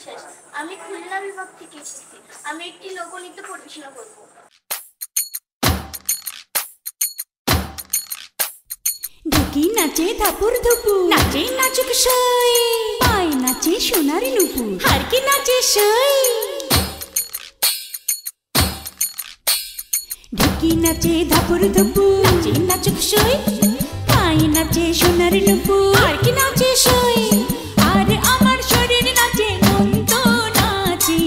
বিশ্বাস। আমি খুলনা বিভাগ থেকে এসেছি। আমি একটি লোকনৃত্য পরিবেশনা করব। ঢুকি নাচে ধাপুর ধুপু, নাচে নাচুক সই, পায় নাচে সোনারি নুপুর, হারকি নাচে সই। ঢুকি নাচে ধাপুর ধুপু, নাচে নাচুক সই, পায় নাচে সোনারি নুপুর, হারকি নাচে সই। আর আমার শরীর নাচে, মন তো নাচি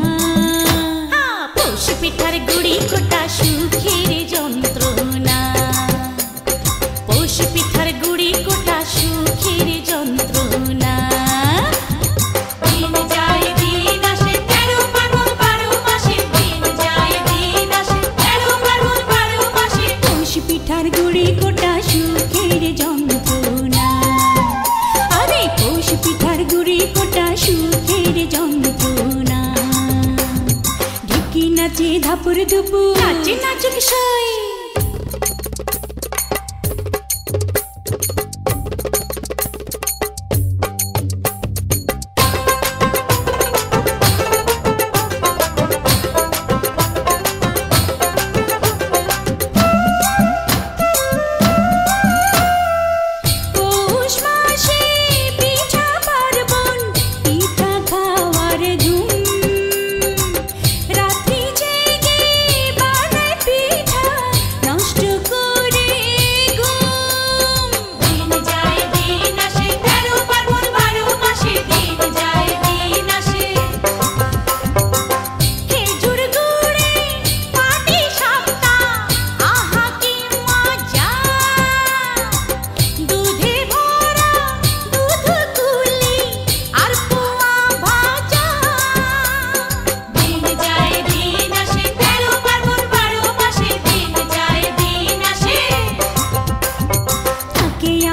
না। পৌষ পিঠার গুড়ি কোটা সুখের যন্ত্রণা, পৌষ পিঠার গুড়ি কোটা সুখের যন্ত্রণা। দিন যায় দিন আসে 13 ফাল্গুন 12 মাসে, দিন যায় দিন আসে 13 ফাল্গুন 12 মাসে। পৌষ পিঠার গুড়ি কোটা সুখের যন্ত্রণা, আরে পৌষ পিঠার গুড়ি কোটা সুখের যন্ত্রণা। ঢুকি নাচে ধাপুর ধুপু, নাচে নাচুক সই।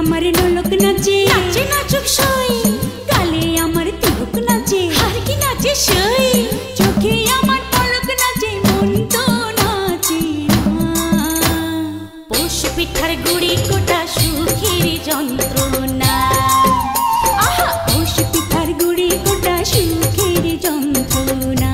আমার ঢোলক নাচে, নাচে নাচুক সই, গালে আমার তিলক নাচে, হারকি নাচে সই। চোখে আমার পলক নাচে, মন তো নাচে না। পৌষ পিঠার গুড়ি কোটা সুখের যন্ত্রণা, আহা পৌষ পিঠার গুড়ি কোটা সুখের যন্ত্রণা।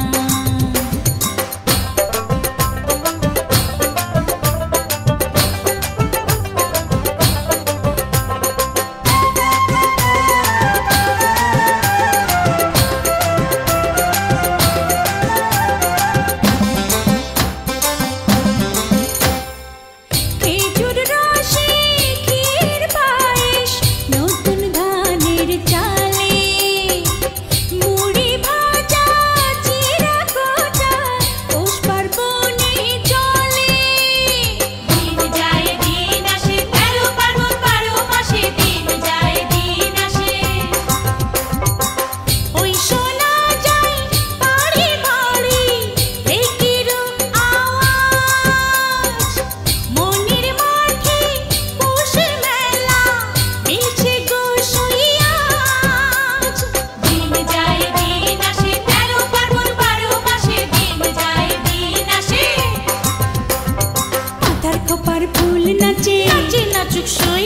ফুল নাচে, নাচে নাচুক সই,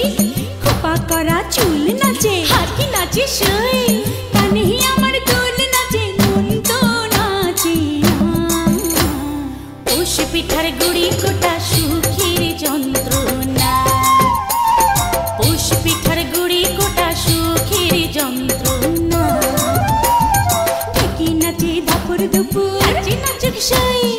খোপা করা চুল নাচে, হারকি নাচে সই। কানে আমার দোল নাচে, মন তো নাচে না। পৌষ পিঠার গুড়ি কোটা সুখের যন্ত্রণা, পৌষ পিঠার গুড়ি কোটা সুখের যন্ত্রণা। ঢুকি নাচে ধাপুর ধুপু, নাচে নাচুক সই।